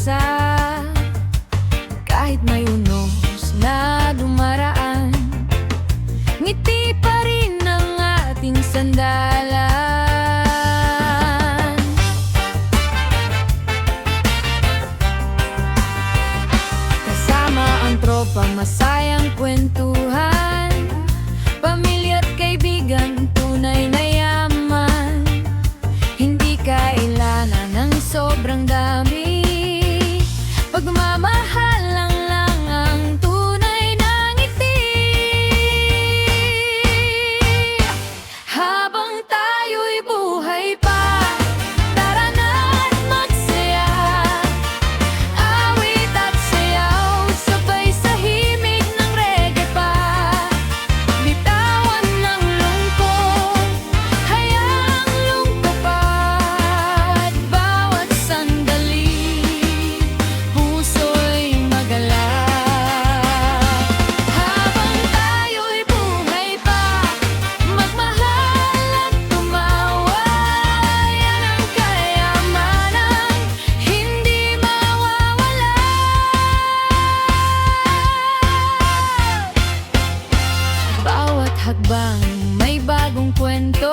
pag-asa. Kahit may unos na dumaraan, ngiti pa rin ang ating sandalan. Kasama ang tropa, masayang kwentuhan, pamilya at kaibigan, tunay na yaman. Hindi kailangan ng sobrang dami, pagmamahal lang ang tunay na ngiti. Habang tayo'y buhay pa, tara na't magsaya, awit at sayaw, sabay sa himig ng reggae pa. Bitawan ng lungkot, hayaang lumipad, bawat sandali puso'y magalak. Habang tayo'y buhay pa, magmahal at tumawa, yan ang kayamanang hindi mawawala. Bawat hakbang may bagong kwento,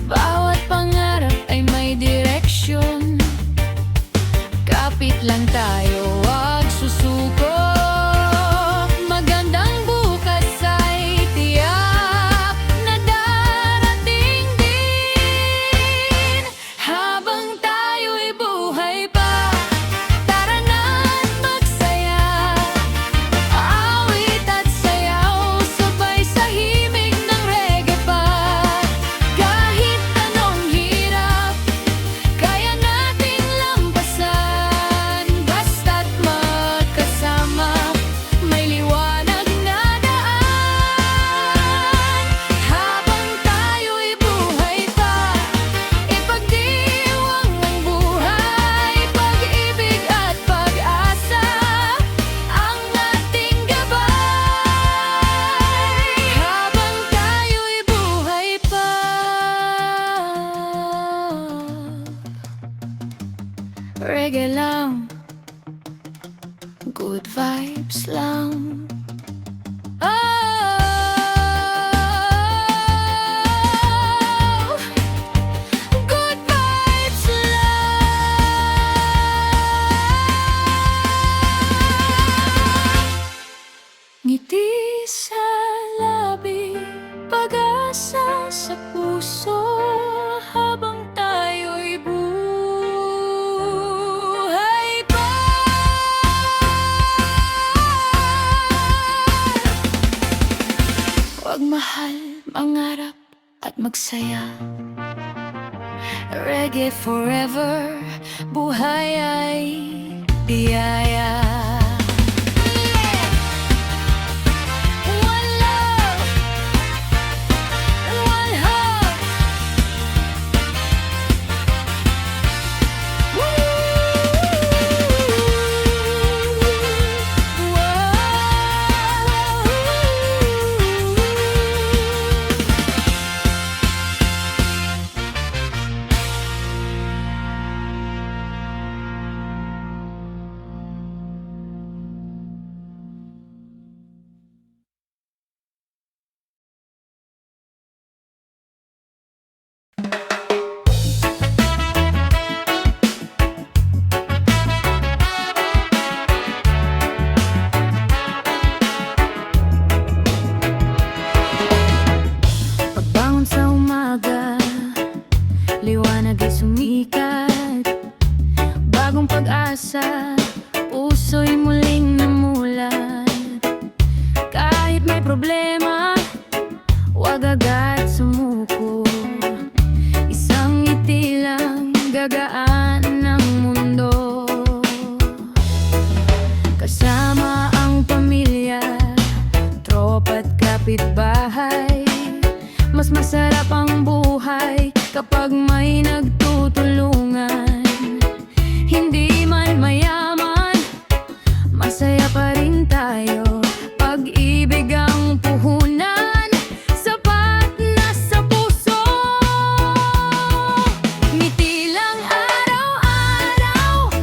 bawat pangarap ay may direksyon. Kapit lang tayo, wag susuko, magandang bukas ay tiyak na darating din. Habang tayo'y buhay pa, tara na't magsaya, awit at sayaw, sabay sa himig ng reggae pa. Kahit anong hirap, kaya nating lampasan, basta't magkasama, may liwanag na daan. Habang tayo'y buhay pa, ipagdiwang ang buhay, pag-ibig at pag-asa ang ating gabay. Habang tayo'y buhay pa, reggae lang, good vibes lang. Oh, good vibes lang. Ngiti sa labi, pag-asa sa puso, habang tayo'y buhay pa. Huwag mahal, mangarap at magsaya, reggae forever, buhay ay biyaya. One love, one heart. Pagbangon sa umaga, liwanag ay sumikat, bagong pag-asa, puso'y muling namulat. Kahit may problema, wag agad sumuko, isang ngiti lang gagaan ng mundo. Kasama ang pamilya, tropa at kapitbahay, mas masarap ang buhay kapag may nagtutulungan. Hindi man mayaman, masaya pa rin tayo, pag-ibig ang puhunan, sapat na sa puso. Ngiti lang araw-araw,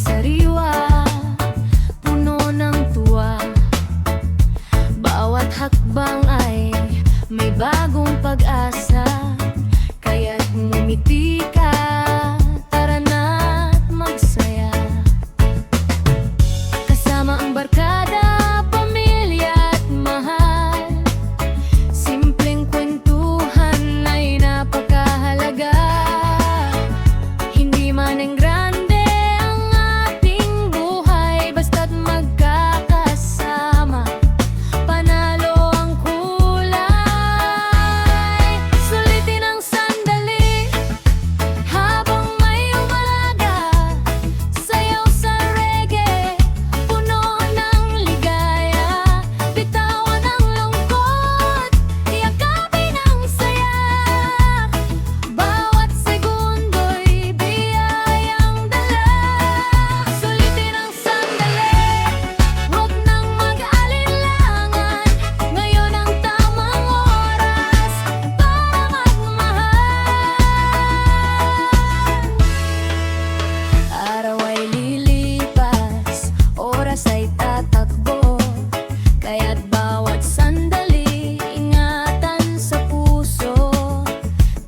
sariwa, puno ng tuwa. Bawat hakbang ay may bagong pag-asa, kaya't ngumiti ka, tara na't magsaya. Kasama ang barkada, pamilya at mahal, simpleng kwentuhan ay napakahalaga. Hindi man ang grande ang ating buhay, basta't magkakasama, panalo ang kulay. Sulitin ang sandali habang may umaga, sayaw sa reggae, puno ng ligaya. Bitawan ang lungkot, yakapin ang saya, bawat segundo'y biyayang dala. Sulitin ang sandali, huwag nang mag-alinlangan, ngayon ang tamang oras para magmahal. Araw ay lilipas, oras ay tatakbo, kaya't bawat sandali ingatan sa puso.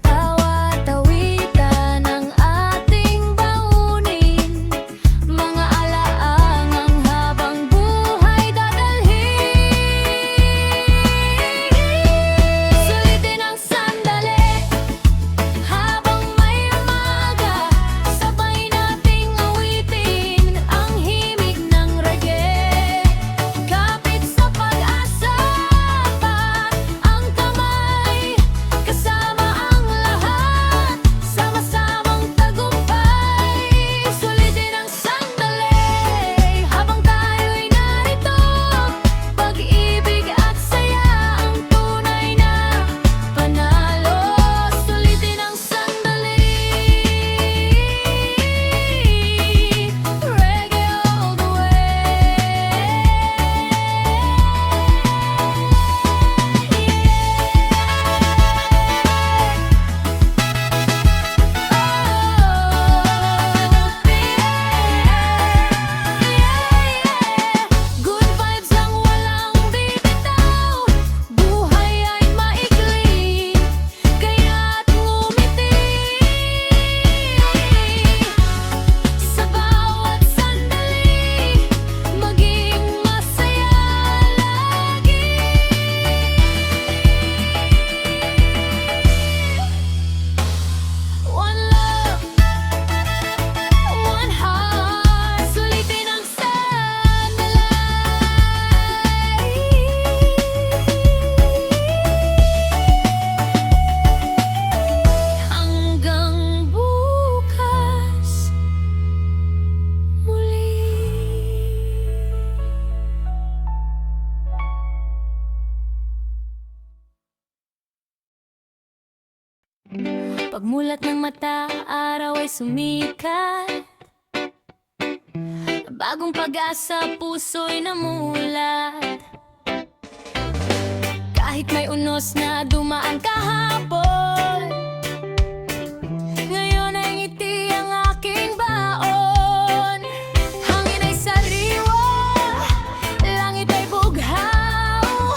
Tawa-tawitan ang ating baunin, mga alaangang habang buhay dadalhin. Sulitin ang sandali habang may umaga, sabay nating awitin ang himig ng reggae. Kapit sa pag-asa pa ang kamay, kasama ang lahat, sama-samang tagumpay. Sulitin ang sandali habang tayo'y narito, pag-ibig at saya ang tunay na panalo. Sulitin ang sandali, reggae all the way. Good vibes ang walang bibitaw, buhay ay maikli, kaya't ngumiti sa bawat sandali, maging masaya lagi. One love, one heart, sulitin ang sandali. Hanggang bukas muli. Pagmulat ng mata, araw ay sumikat, bagong pag-asa, puso'y namulat. Kahit may unos na dumaan kahapon, ngayon ay ngiti ang aking baon. Hangin ay sariwa, langit ay bughaw,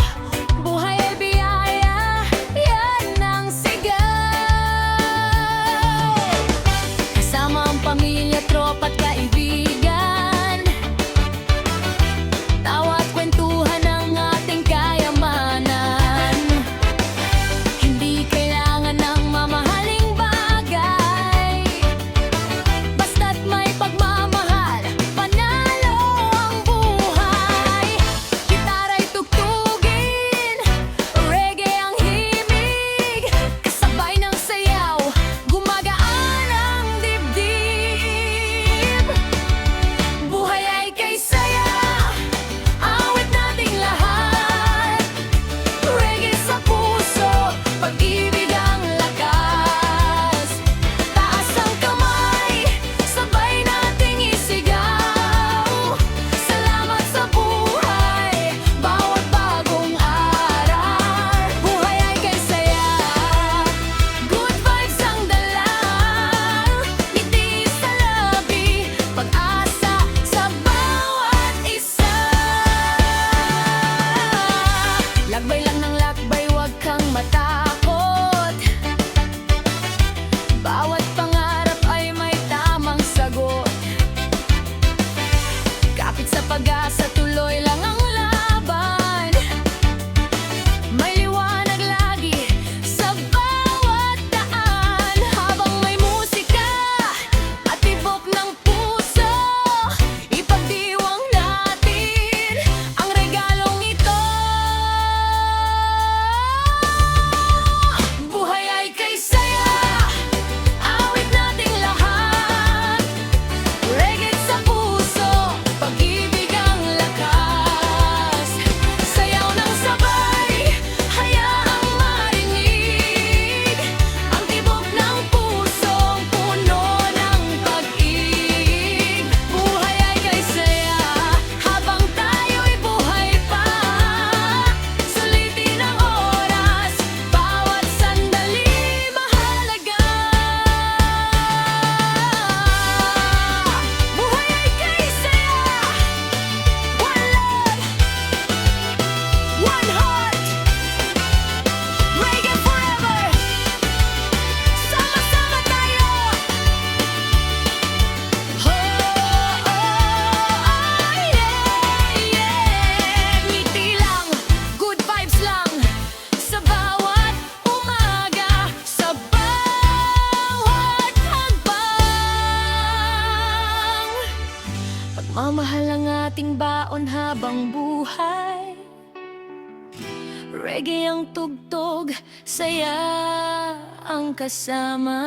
buhay ay biyaya, yan ang sigaw. Kasama ang pamilya, tropa at kaibigan, tawa at kwentuhan ang ating kayamanan. Hindi kailangan pag-asa, tuloy lang ang laban. May liwanag lagi sa bawat daan. Habang may musika at tibok ng puso, ipagdiwang natin ang regalong ito. Buhay ay kay saya, awit nating lahat. Reggae sa puso, pag-ibig ang lakas. Sayaw ng sabay, hayaang marinig ang tibok ng pusong puno ng pag-ibig. Buhay ay kay saya, habang tayo'y buhay pa. Sulitin ang oras, bawat sandali mahalaga. Buhay ay kay saya, one love, one heart, reggae forever. Sama-sama tayo. Ngiti lang, good vibes lang sa bawat umaga, sa bawat hakbang. Pagmamahal ang ating baon habang buhay. Reggae ang tugtog, saya ang kasama.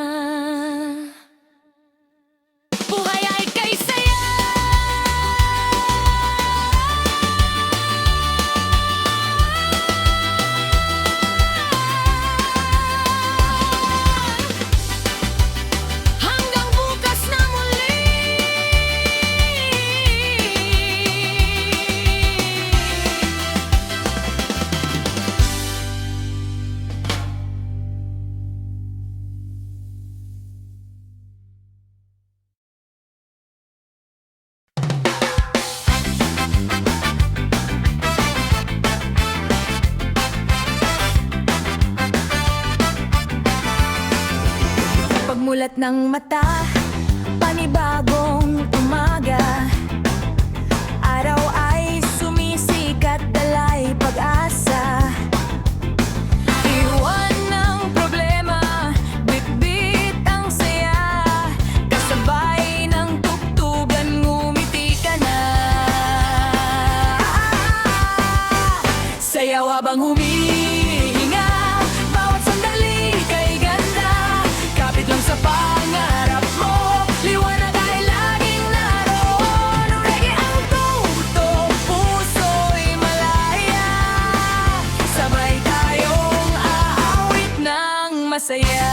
Buhay ay kay saya. Hanggang bukas na muli. Pagmulat ng mata, panibagong umaga. Araw ay sumisikat, dalay pag-asa. Iwan ng problema, bitbit ang saya. Kasabay ng tugtugan, ngumiti ka na. Sayaw habang humihinga, bawat sandali kay ganda. Kapit lang sa pangarap mo, liwanag ay laging naroon. Reggae ang tugtog, puso'y malaya. Sabay tayong aawit ng masaya.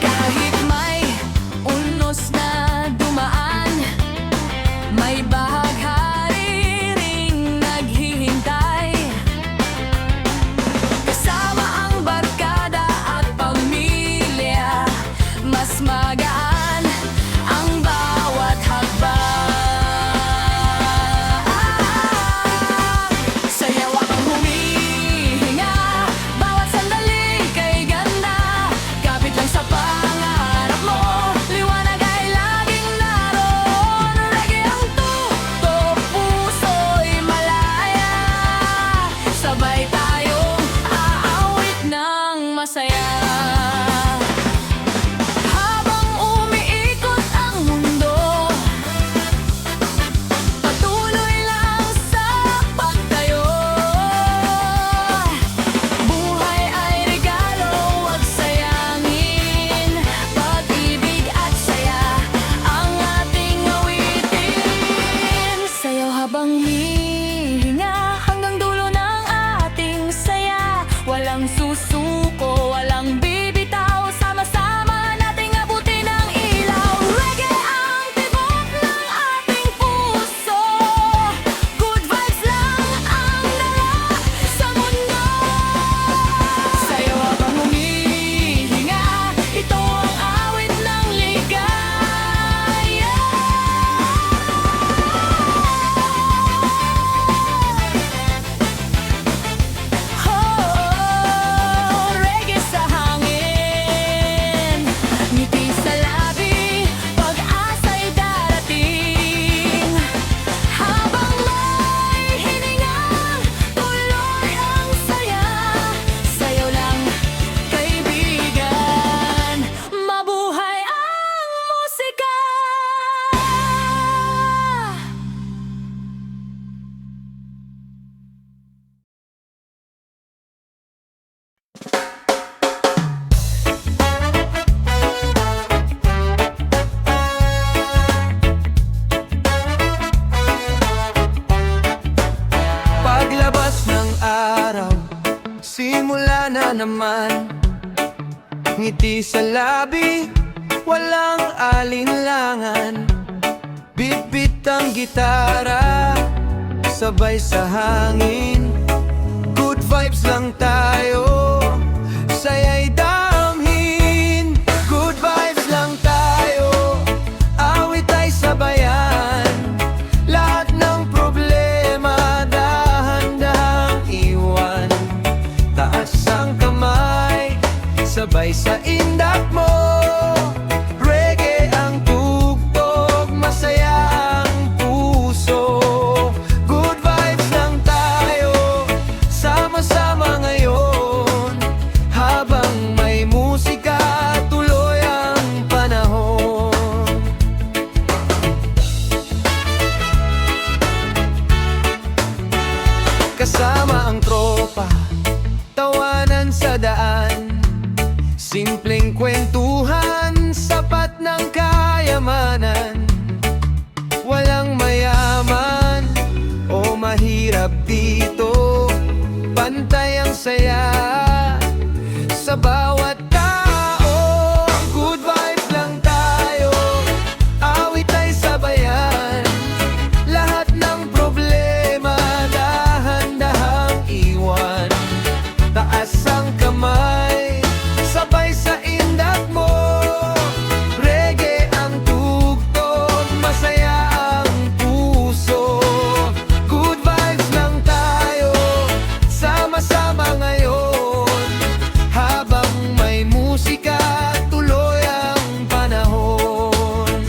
Kahit may unos na dumaan, may bahaghari ring naghihintay. Kasama ang barkada at pamilya, mas magaan ang bawat hakbang. Sayaw habang humihinga, bawat sandali kay ganda. Kapit lang sa pangarap mo, liwanag ay laging naroon. Reggae ang tugtog, puso'y malaya. Sabay tayong aawit ng masaya. Habang umiikot ang mundo, patuloy lang sa pagtayo. Buhay ay regalo, huwag sayangin. Pag-ibig at saya ang ating awitin. Sayaw habang hihinga, hanggang dulo ng ating saya. Walang susuko, walang bibitaw, sama-sama nating abutin ang ilaw. Reggae ang tibok ng ating puso, good vibes lang ang dala sa mundo. Sayaw habang humihinga, ito ang awit ng ligaya. Oh, Paglabas ng araw, simula na naman. Ngiti sa labi, walang alinlangan. Bitbit ang gitara, sabay sa hangin. Good vibes lang tayo, saya'y damhin. Good vibes lang tayo, awit ay sabayan. Lahat ng problema, dahan-dahang iwan. Taas ang kamay, sabay sa indak mo. Reggae ang tugtog, masaya ang puso. Good vibes lang tayo, sama-sama ngayon. Habang may musika, tuloy ang panahon. Kasama ang tropa, tawanan sa daan. Simpleng kwentuhan, sapat ng kayamanan. Walang mayaman o mahirap dito, pantay ang saya sa bawat tao. Good vibes lang tayo, awit ay sabayan. Lahat ng problema, dahan-dahang iwan. Taas ang kamay, sabay sa indak mo. Reggae ang tugtog, masaya ang puso. Good vibes lang tayo, sama-sama ngayon. Habang may musika, tuloy ang panahon.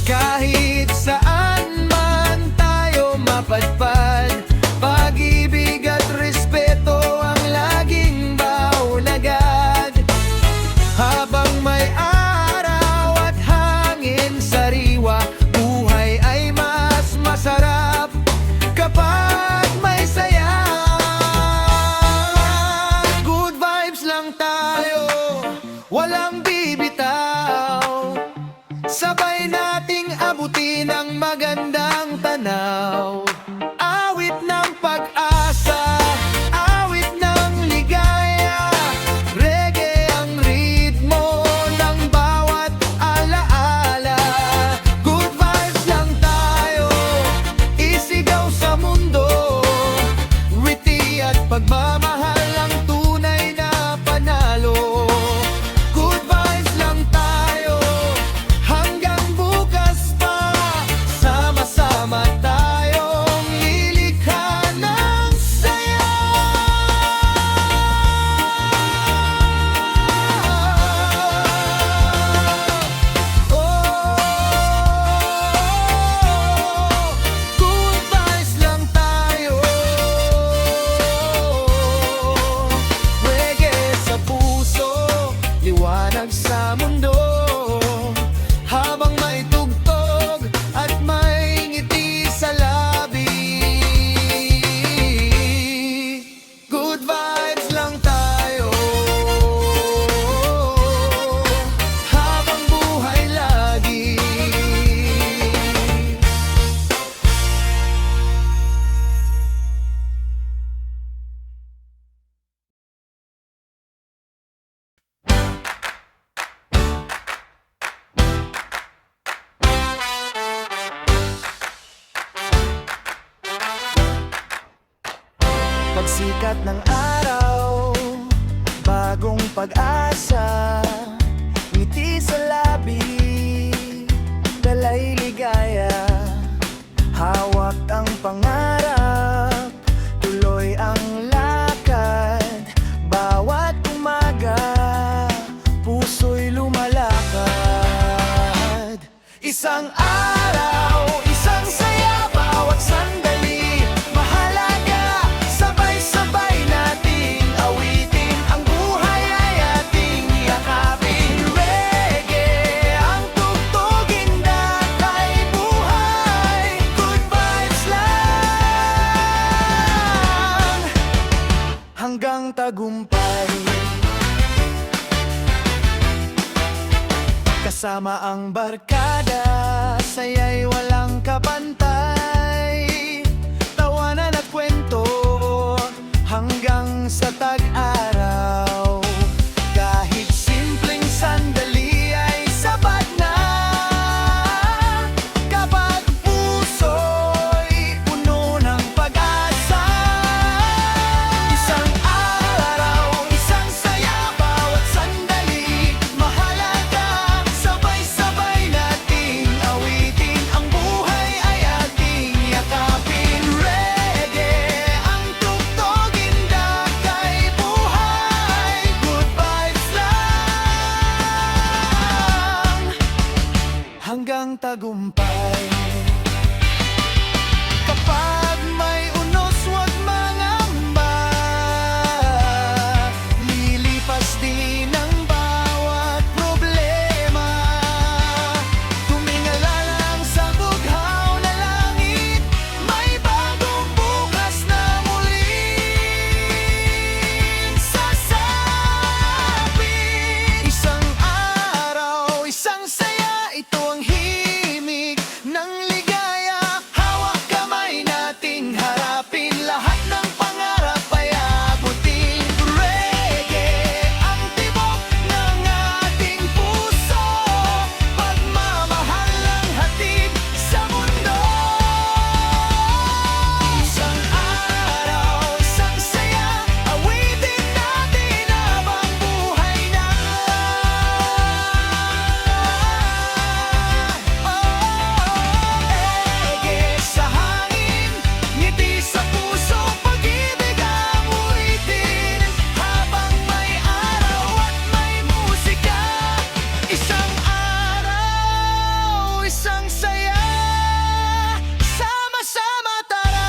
Kahit saan man tayo mapadpad, pag-ibig at respeto ang laging baunagad. Habang may araw at hangin sariwa, buhay ay mas masarap kapag may saya. Good vibes lang tayo, walang bibitaw. Sabay nating abutin ang magandang tanaw. Awit ng pag-asa, awit ng ligaya. Reggae ang ritmo ng bawat alaala. Good vibes lang tayo, isigaw sa mundo. Witty at pagmamahal ang tunay na panalo. Good vibes lang tayo, hanggang bukas pa. Sama-sama tayong lilikha ng saya. Good vibes lang tayo, reggae sa puso, liwanag sa mundo. Habang may tugtog at may ngiti sa labi. Good vibes lang tayo, habang buhay lagi. Pagsikat ng araw, bagong pag-asa. Ngiti sa labi, dalay ligaya. Hawak ang pangarap, tuloy ang lakad. Bawat umaga, puso'y lumalakad. Isang araw, isang saya, bawat sandali. Mahalaga, sabay-sabay nating awitin. Ang buhay ay ating yakapin. Reggae ang tugtugin, datay buhay. Good vibes lang, hanggang tagumpay. Kasama ang barkada, saya'y walang kapantay. Tawanan at kwento hanggang sa tag-araw. Kahit simpleng sandali ay sapat na, kapag puso'y puno ng pag-asa. Isang araw, isang saya, bawat sandali mahalaga. Sabay-sabay nating awitin, ang buhay ay ating yakapin. Reggae ang tugtog, indak ay buhay. Good vibes lang hanggang tagumpay. Kapag may unos, huwag mangamba. Lilipas din ang bawat problema. Tumingala lang sa bughaw na langit, may bagong bukas na muling sasapit. Isang araw, isang saya, ito ang himig ng ligaya. Hawak kamay nating harapin, lahat ng pangarap ay abutin. Reggae ang tibok ng ating puso, pagmamahal ang hatid sa mundo. Isang araw, isang saya, awitin natin habang buhay na. Reggae sa hangin, ngiti sa puso, pag-ibig ang ulitin. Habang may araw at may musika, isang araw, isang saya, sama-sama tara.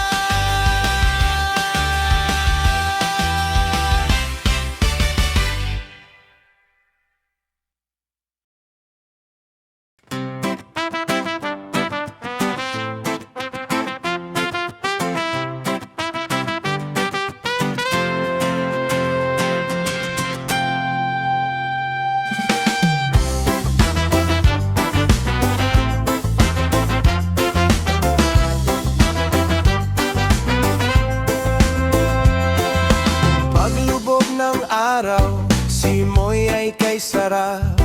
Paglubog ng araw, si Moy ay kay sarap.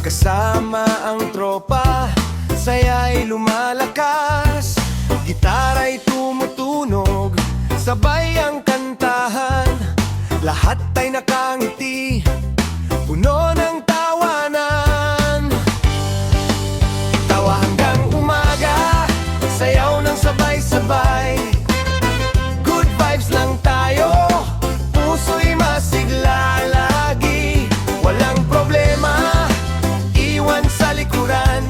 Kasama ang tropa, saya'y lumalakas. Gitara'y tumutunog, sabay ang kantahan. Lahat ay nakangiti, puno ng tawanan. Tawa hanggang umaga, sayaw ng sabay-sabay. Good vibes lang tayo, puso'y masigla lagi. Walang problema, iwan sa likuran.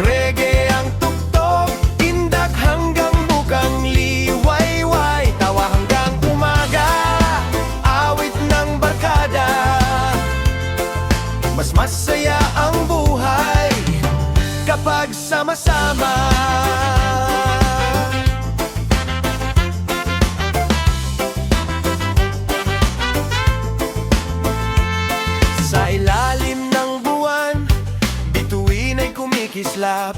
Reggae ang tugtog, indak hanggang bukang liwayway. Tawa hanggang umaga, awit ng barkada. Mas masaya ang buhay kapag sama-sama. Sa ilalim ng buwan, bituin ay kumikislap.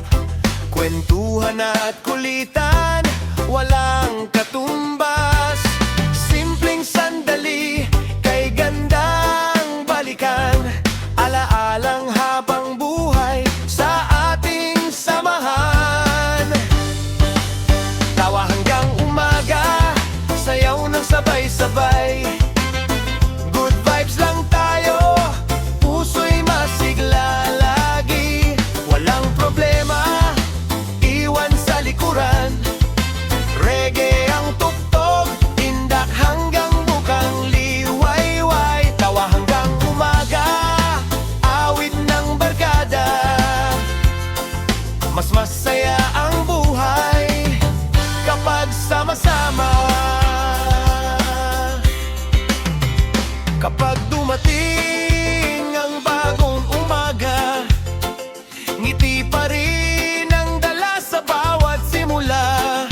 Kwentuhan at kulitan, walang katumbas. Simpleng sandali, kay gandang balikan. Alaalang habang buhay sa ating samahan. Tawa hanggang umaga, sayaw ng sabay-sabay. Good vibes lang tayo, puso'y masigla lagi. Walang problema, iwan sa likuran. Reggae ang tugtog, indak hanggang bukang liwayway. Tawa hanggang umaga, awit ng barkada. Mas masaya ang buhay kapag sama-sama. Kapag dumating ang bagong umaga, ngiti pa rin ang dala sa bawat simula.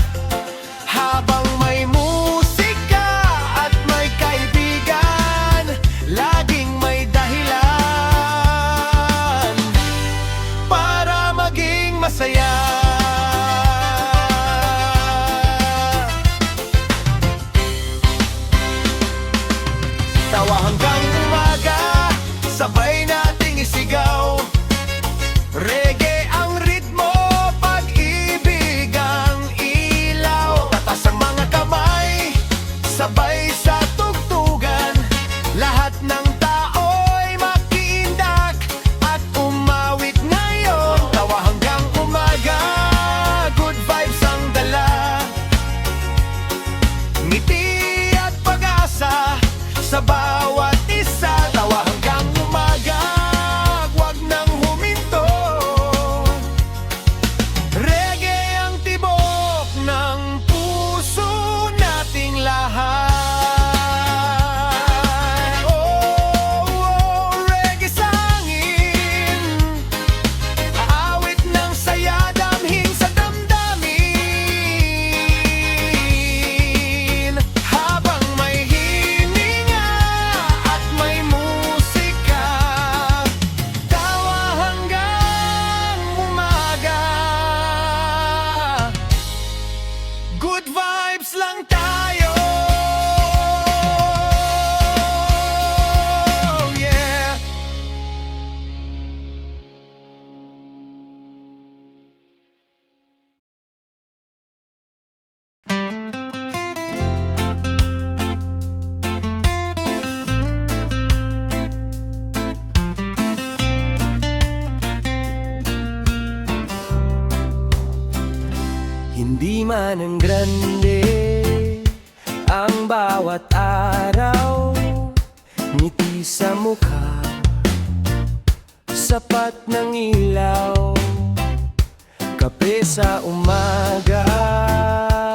Habang may musika at may Tawa hanggang umaga, sabay nating isigaw. Reggae ang ritmo, pag-ibig ang ilaw. Tatas ang mga kamay, sabay sa tugtugan. Lahat ng tao'y makiindak at umawit ngayon. Tawa hanggang umaga, good vibes ang dala. Ngiti at pag-asa sa bawat isa. Tawa hanggang umaga, wag nang huminto. Reggae ang tibok ng puso nating lahat. Oh, reggae sangin, aawit ng saya, damhin sa damdamin. Habang may hininga at may musika, tawa hanggang umaga. Good vibes lang tayo. Yeah. Hindi man ang grande ang bawat araw, ngiti sa mukha, sapat ng ilaw. Kape sa umaga,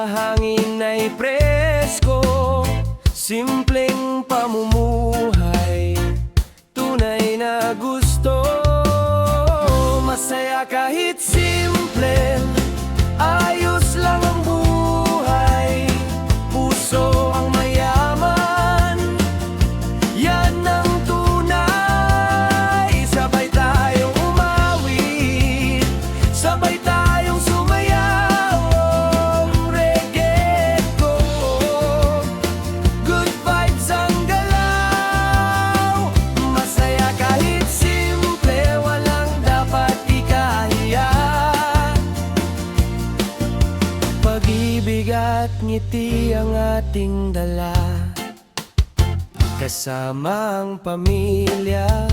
hangin ay presko. Simpleng pamumuhay, tunay na gusto. Masaya kahit simple, ayos lang ang buhay. Puso ang mayaman, yan ang tunay. Sabay tayong umawit, sabay tayong sumayaw. Reggae ko, good vibes ang galaw. Masaya kahit simple, walang dapat ikahiya. Pag-ibig at ngiti ang ating dala, kasama ang pamilya,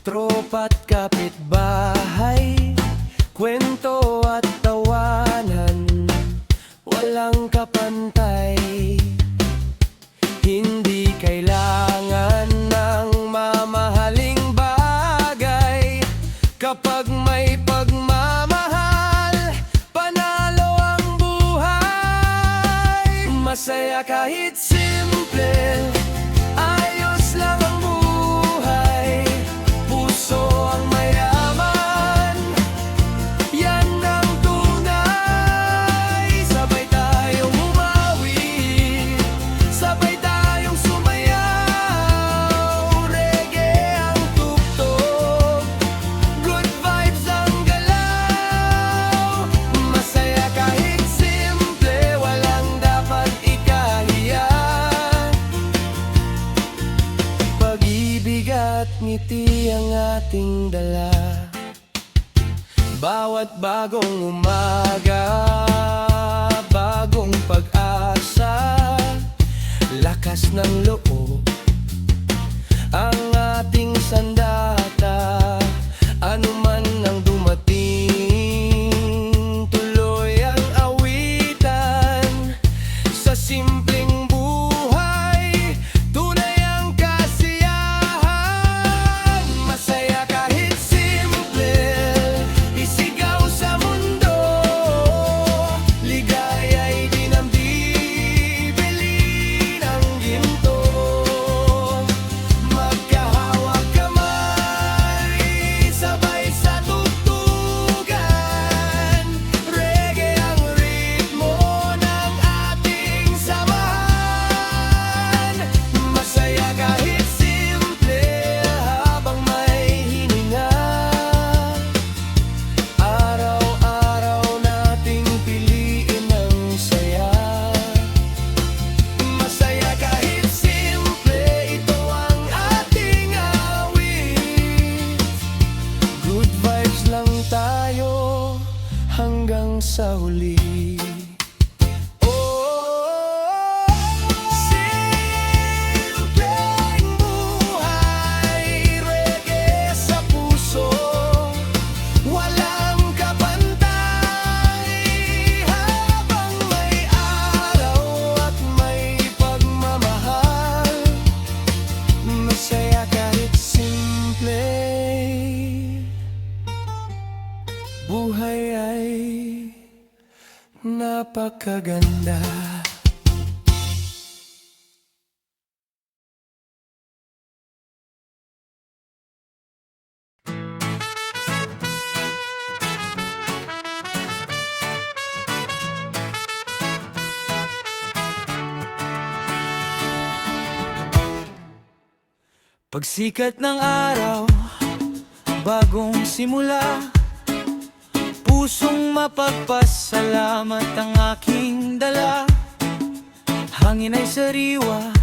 tropa't kapitbahay. Kwento at tawanan, walang kapantay. Hindi kailangan ng mamahaling bagay. Kapag may pagmamahal, panalo ang buhay. Masaya kahit simple, ayos lang ang buhay. Puso ang mayaman, yan ang tunay. Sabay tayong umawit, sabay tayong sumayaw. Reggae ang tugtog, good vibes ang galaw. Masaya kahit simple, walang dapat ikahiya. Pag-ibig at ngiti ang ating dala. Bawat bagong umaga, bagong pag-asa, lakas ng loob ang ating sandata. Ano man ang dumating, tuloy ang awitan. Sa simpleng buhay, tunay ang kasiyahan. Masaya kahit simple, isigaw sa mundo. Ligaya'y dinamdibili ng ginto. napakaganda. Pagsikat ng araw, bagong simula, pusong mapagpasalamat ang aking dala. Hangin ay sariwa,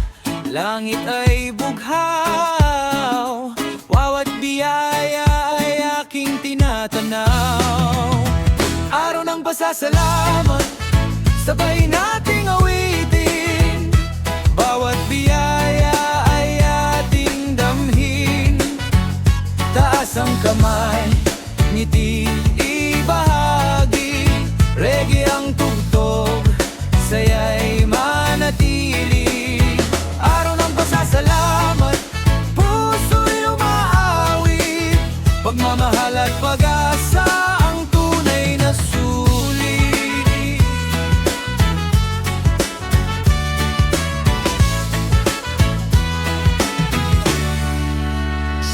langit ay bughaw, bawat biyaya ay aking tinatanaw. Araw ng pasasalamat, sabay nating awitin, bawat biyaya ay ating damhin. Taas ang kamay, ngiti ibahagi, reggae ang tugtog, saya'y manatili. Araw ng pasasalamat, puso'y umaawit, pagmamahal at pag-asa ang tunay na sulit.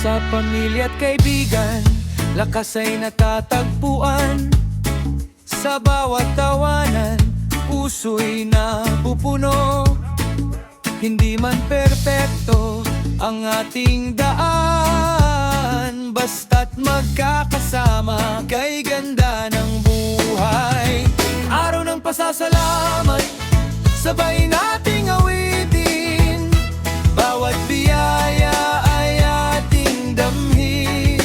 Sa pamilya at kaibigan, lakas ay natatagpuan. Sa bawat tawanan, puso'y napupuno. Hindi man perpekto ang ating daan, basta't magkakasama, kay ganda ng buhay. Araw ng pasasalamat, sabay nating awitin, bawat biyaya ay ating damhin.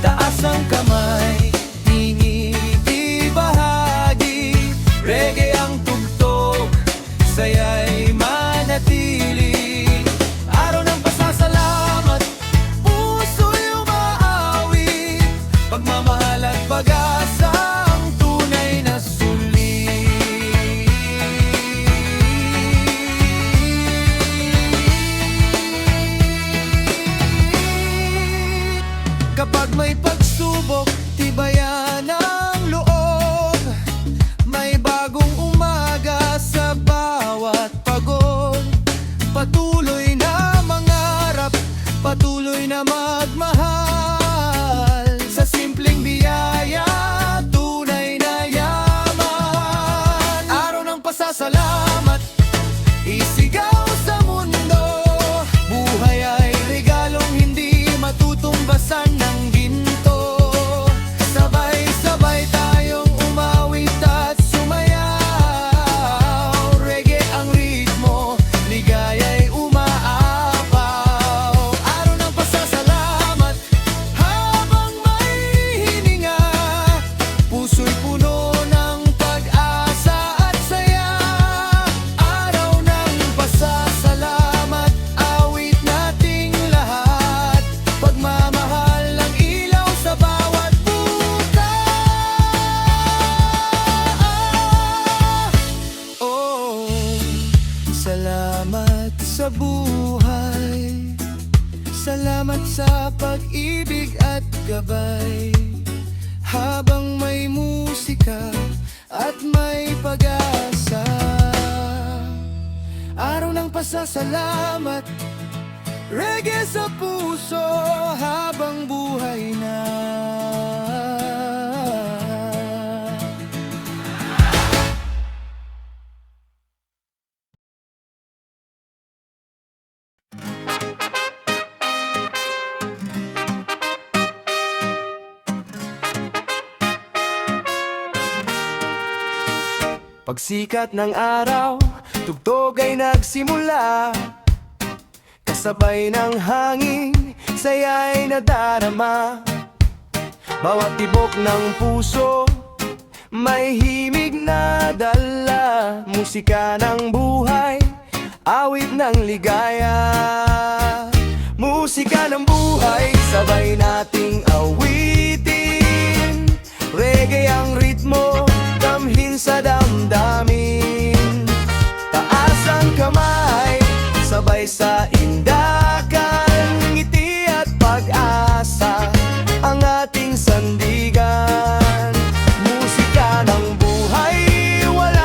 Taas ang kamay, ingit ibahagi, reggae ang tugtog, saya'y manatili. Araw ng pasasalamat, puso'y umaawit, pagmamahal at pag-asa ang tunay na sulit. Kapag may pagsubok, tibayan ang loob, may bagong umaga sa bawat pagod. Patuloy na mangarap, patuloy na magmahal, sa simpleng biyaya, tunay na yaman. Araw ng pasasalamat, isigaw sa mundo, buhay ay regalong hindi matutumbasan ng ginto. Sabay-sabay tayong umawit at sumayaw, reggae ang ritmo, ligaya'y umaapaw. Araw ng pasasalamat, habang may hininga, puso'y puno ng pag-asa at saya. Araw ng pasasalamat, awit nating lahat, pagmamahal ang ilaw sa bawat buka. Oh, salamat sa buhay, salamat sa pag-ibig at gabay. Habang may musika at may pag-asa, araw ng pasasalamat, reggae sa puso habang buhay na. Pagsikat ng araw, tugtog ay nagsimula, kasabay ng hangin, saya'y nadarama. Bawat tibok ng puso, may himig na dala, musika ng buhay, awit ng ligaya. Musika ng buhay, sabay nating awitin, reggae ang ritmo, damhin sa damdamin. Taas ang kamay, sabay sa indakan, ngiti at pag-asa ang ating sandigan. Musika ng buhay, wala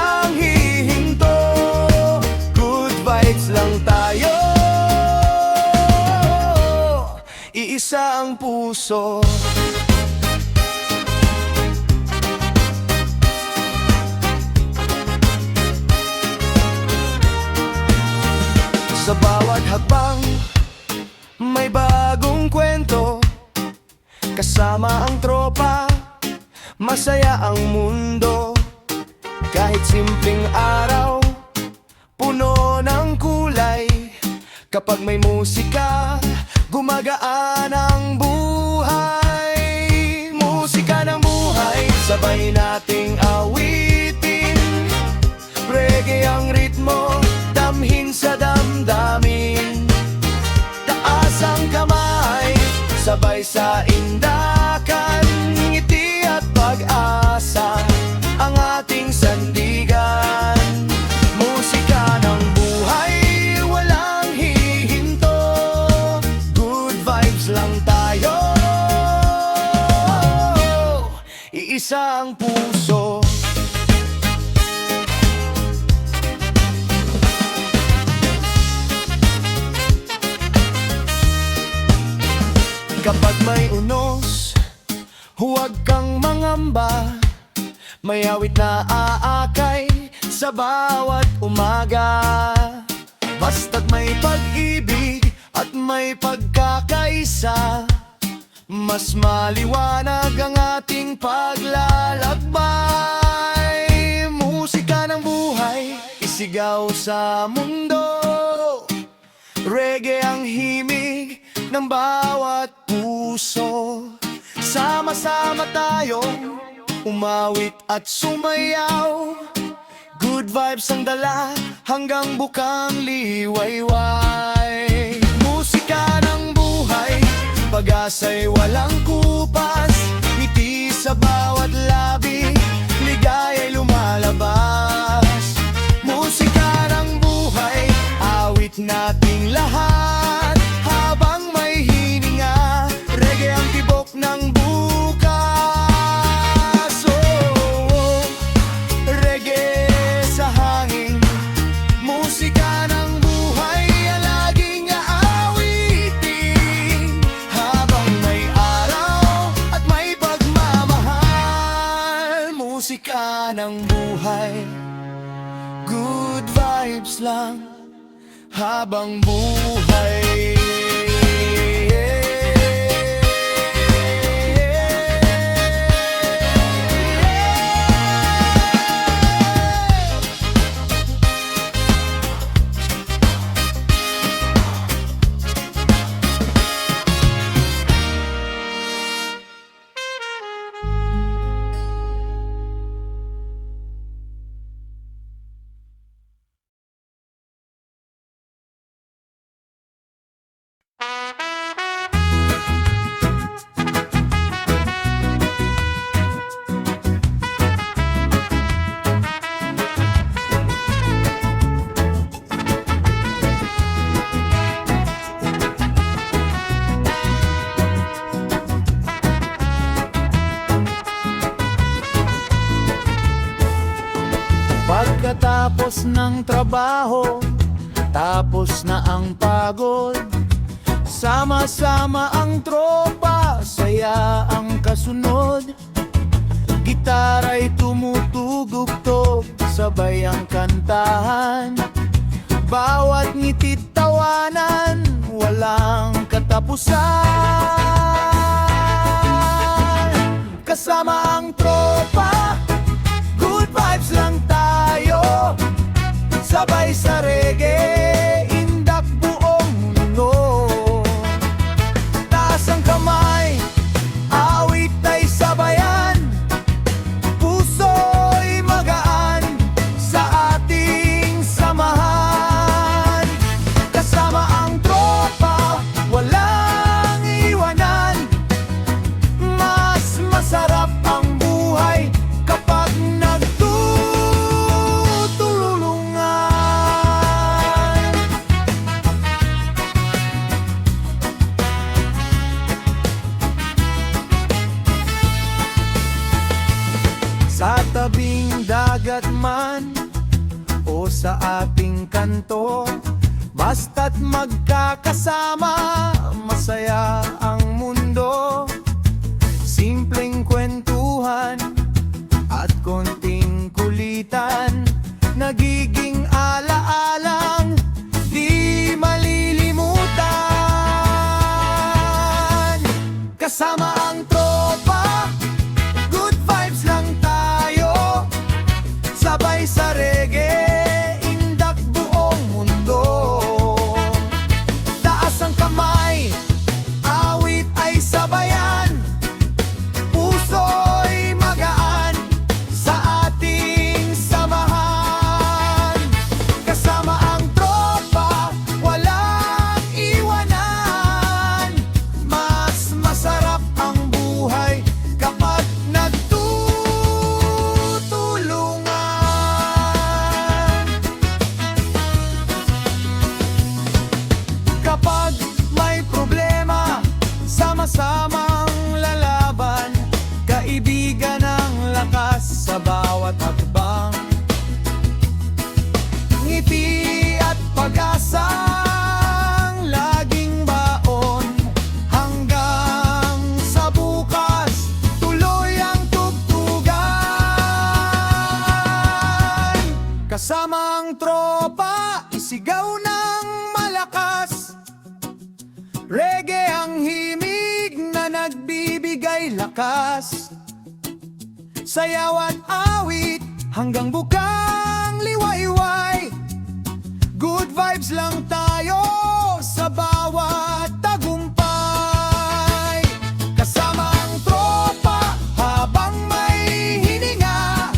puso. Sa bawat hakbang, may bagong kwento. Kasama ang tropa, masaya ang mundo. Kahit simpleng araw, puno ng kulay. Kapag may musika, gumagaan ang buhay. Musika ng buhay, sabay nating awitin. Reggae ang ritmo, damhin sa damdamin. Taas ang kamay, sabay sa indakan. Ngiti at pag-asa, ang ating sandigan. Musika ng buhay, walang hihinto. Good vibes lang tayo, iisa ang puso. Kapag may unos, huwag kang mangamba. May awit na aakay sa bawat umaga. Basta't may pag-ibig at may pagkakaisa, mas maliwanag ang ating paglalakbay. Musika ng buhay, isigaw sa mundo. Reggae ang himig ng bawat puso. Sama-sama tayo, umawit at sumayaw. Good vibes ang dala hanggang bukang liwayway. Musika ng buhay, pag-asa'y walang kupas. Ngiti sa bawat labi, ligaya'y lumalabas. Musika ng buhay, awit nating lahat. Habang may hininga, reggae ang tibok ng bukas. Oh, reggae sa hangin, musika ng buhay ang laging aawitin. Habang may araw at may pagmamahal, musika ng buhay, good vibes lang habang buhay. Pagkatapos ng trabaho, tapos na ang pagod. Sama-sama ang tropa, saya ang kasunod. Gitara'y tumutugugtog, sabay ang kantahan. Bawat ngiti't tawanan, walang katapusan. Kasama ang tropa, good vibes lang tayo. Sabay sa reggae, indak buong mundo. Taas ang kamay, awit ay sabayan. Puso'y magaan sa ating samahan. Kasama ang tropa, walang iwanan. Mas masarap ang buhay kapag sa tabing dagat man o sa ating kanto, basta't magkakasama, masaya ang mundo. mundo. Simpleng kwentuhan at konting kulitan, nagiging alaalang di malilimutan. Kasama ang tropa, good vibes lang tayo. Sabay sa reggae, indak buong mundo. Taas ang kamay, awit ay sabayan. Puso'y magaan sa ating samahan. Kasama ang tropa, walang iwanan. Mas masarap ang buhay kapag nagtutulungan. Kapag may problema, sama-samang lalaban. Kaibigan ang lakas sa bawat hakbang. Ngiti at pag-asang laging baon. Hanggang sa bukas, tuloy ang tugtugan. Kasama ang tropa, isigaw ng malakas. Reggae ang himig na nagbibigay lakas. Sayaw at awit hanggang bukang liwayway. Good vibes lang tayo sa bawat tagumpay. Kasama ang tropa habang may hininga.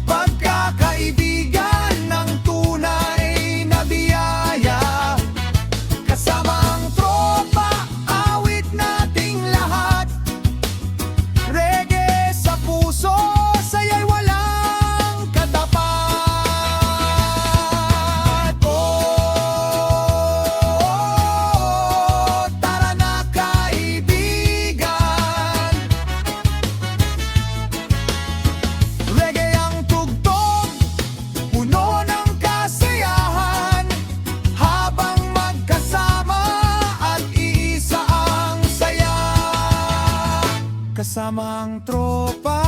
Pagkakaibigan ng tunay na biyaya. Kasama ang tropa, awit nating lahat. Reggae sa puso, saya'y walang katapat. Oh, tara na kaibigan. Reggae ang tugtog, puno ng kasiyahan. Habang magkasama at iisa ang saya. Kasama ang tropa,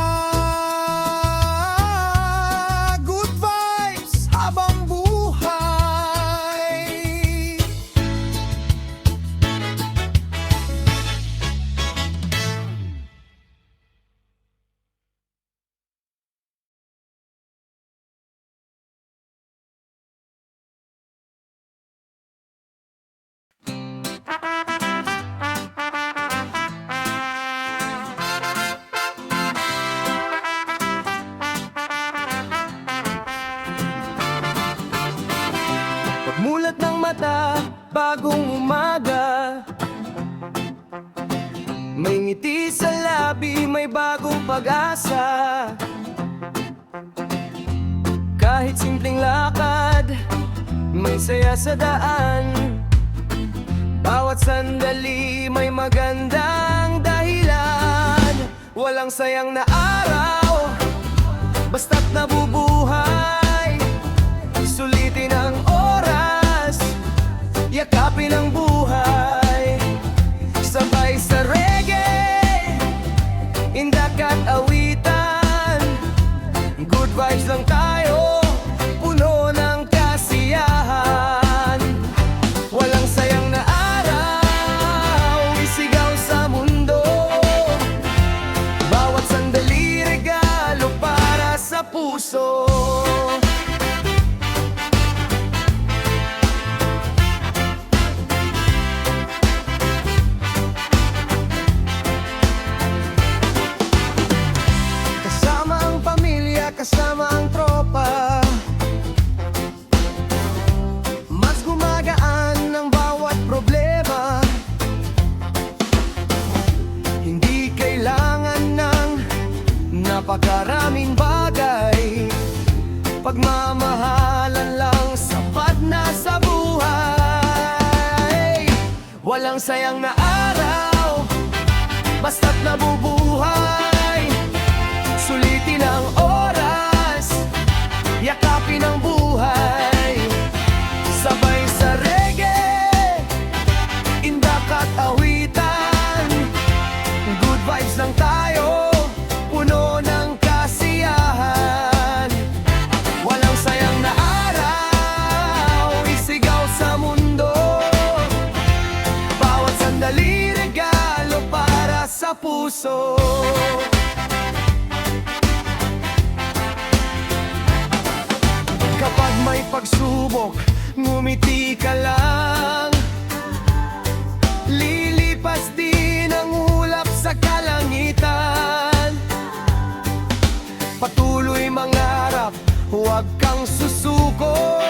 good vibes habang buhay. Pagmulat ng mata, bagong umaga. May ngiti sa labi, may bagong pag-asa. Kahit simpleng lakad, may saya sa daan. Bawat sandali, may magandang dahilan. Walang sayang na araw, basta't nabubuhay. Sulitin ang oras, yakapin ang buhay. Sabay sa reggae, indak at awitan. Good vibes lang tayo, puno ng kasiyahan. Walang sayang na araw, isigaw sa mundo. Bawat sandali, regalo para sa puso. Kasama ang pamilya, kasama ang tropa. Mas gumagaan ang bawat problema. Hindi kailangan ng napakaraming bagay. Pagmamahalan lang sapat na sa buhay. Walang sayang na araw, basta't nabubuhay. Sulitin ang oras, yakapin ang buhay. Sabay sa reggae, indak at awitan. puso. Kapag may pagsubok, ngumiti ka lang. Lilipas din ang ulap sa kalangitan. Patuloy mangarap, huwag kang susuko.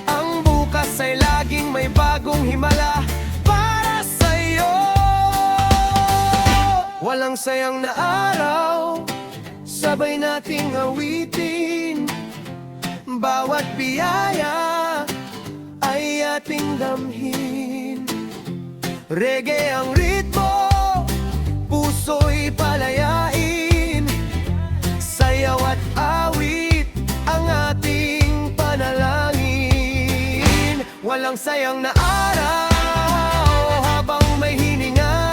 Ang bukas ay laging may bagong himala para sa'yo. Walang sayang na araw, sabay nating awitin. Bawat biyaya ay ating damhin. Reggae ang ritmo, puso'y palayain. Sayaw at awit ang ating panalangin. Walang sayang na araw habang may hininga.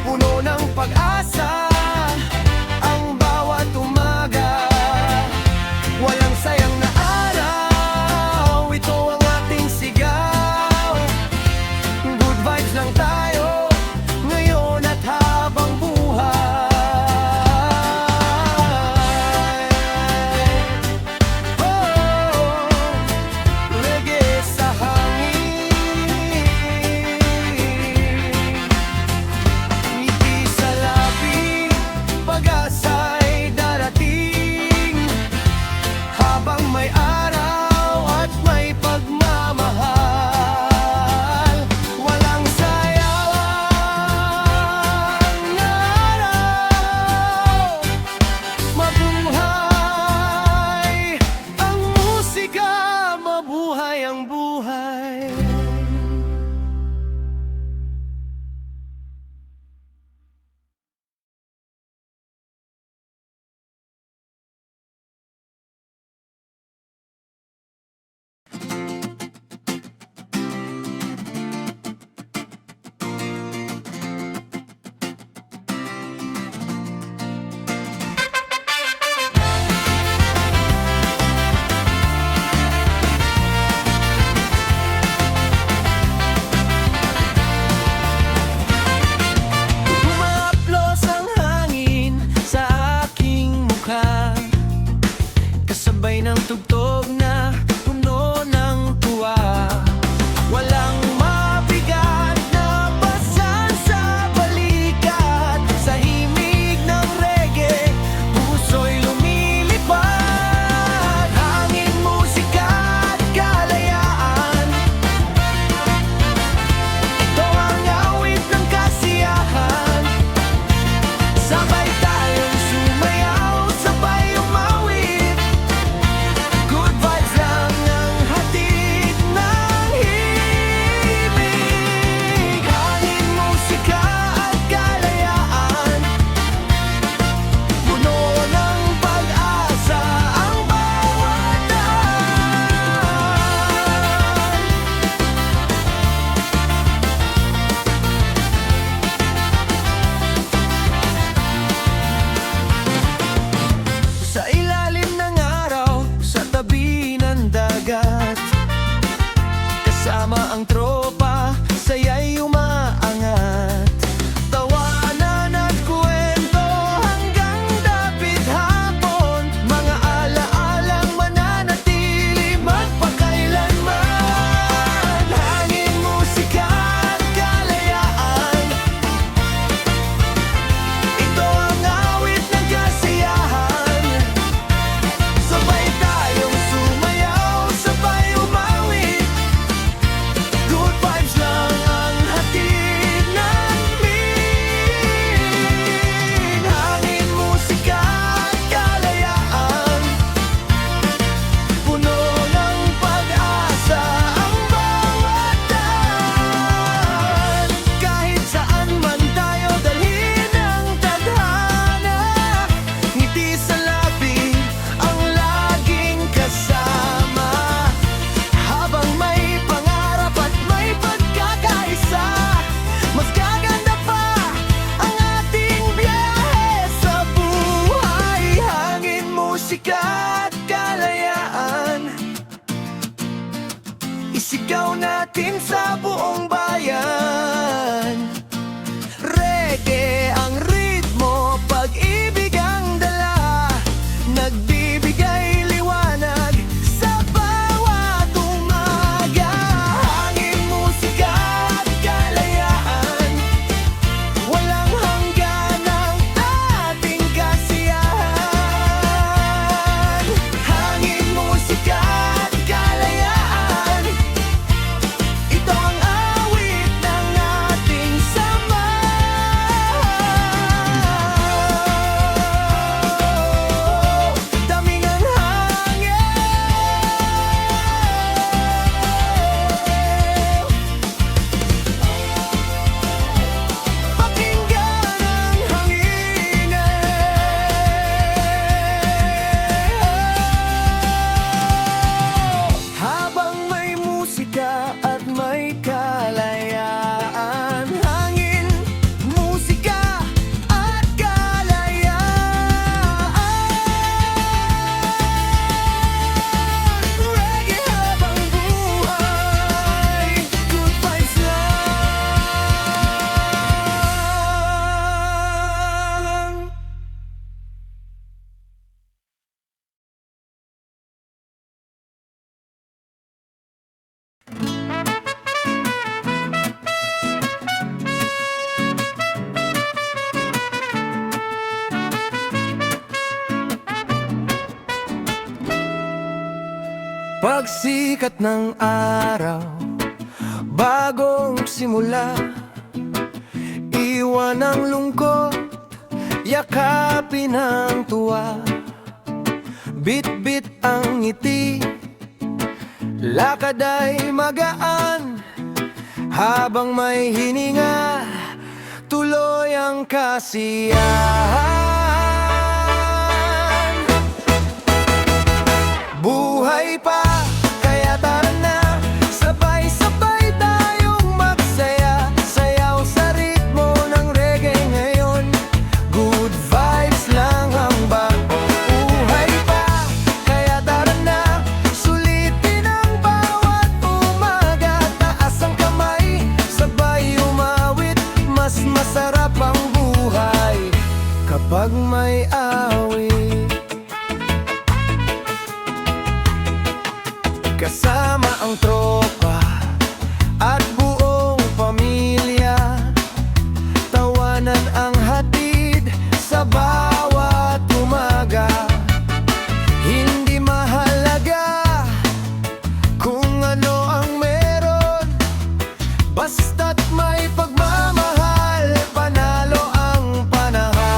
Puno ng pag-asa ang bawat umaga. Walang sayang na araw, ito ang ating sigaw. Good vibes lang tayo, ngayon at habang buhay. Oh, reggae sa hangin, ngiti sa labi, pag-asa'y darating. Habang may araw at may pagmamahal, walang sayang araw. Mabuhay ang musika, mabuhay ang buhay. Humaplos ang hangin sa aking mukha, kasabay ng tugtog na puno ng tuwa. Walang mabigat na basan sa balikat. Sa himig ng reggae, puso'y lumilipad. Hangin, musika at kalayaan, ito ang awit ng kasiyahan. Sabay tayong sumayaw, sabay umawit. Good vibes lang ang hatid ng himig. Hangin, musika at kalayaan, puno ng pag-asa ang bawat daan. Sa ilalim ng araw, sa tabi ng dagat, kasama ang tropa, saya'y umaangat. Tawanan at kwento hanggang dapit hapon, mga alaalang mananatili magpakailanman. Hangin, musika at kalayaan, ito ang awit ng kasiyahan. Sabay tayong sumayaw, sabay umawit. Good vibes lang ang hatid namin. Hangin, musika at kalayaan, puno ng pag-asa ang bawat daan. Kahit saan man tayo dalhin ang tadhana, ngiti sa labi ang laging kasama. Habang may pangarap at may pagkakaisa, mas gaganda pa ang ating biyahe sa buhay. Hangin, musika at kalayaan, isigaw natin sa buong bayan. pagsikat ng araw, bagong simula. Iwan ang lungkot, yakapin ang tuwa. Bit-bit ang ngiti, lakad ay magaan. Habang may hininga, tuloy ang kasiyahan. Buhay pa, kaya tara na, sabay-sabay tayong magsaya. Sayaw sa ritmo ng reggae ngayon, good vibes lang ang bago. Buhay pa, kaya tara na, sulitin ang bawat umaga. Taas ang kamay, sabay umawit, mas masarap ang buhay kapag may awit. Kasama ang tropa at buong pamilya, tawanan ang hatid sa bawat umaga. Hindi mahalaga kung ano ang meron, basta't may pagmamahal, panalo ang panahon.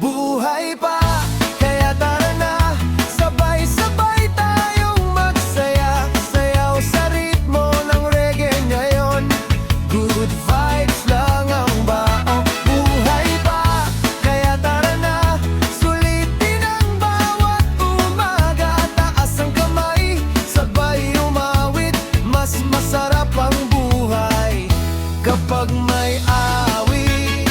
Buhay pa, kaya tara na, sabay-sabay tayong magsaya. Sayaw sa ritmo ng reggae ngayon, good vibes lang ang baon. Buhay pa, kaya tara na, sulitin ang bawat umaga. Taas ang kamay, sabay umawit, mas masarap ang buhay kapag may awit.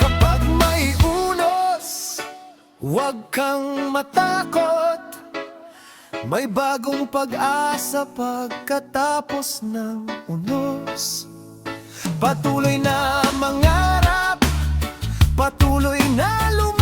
Kapag may unos, huwag kang matakot. May bagong pag-asa pagkatapos ng unos. Patuloy na mangarap, patuloy na lumaban.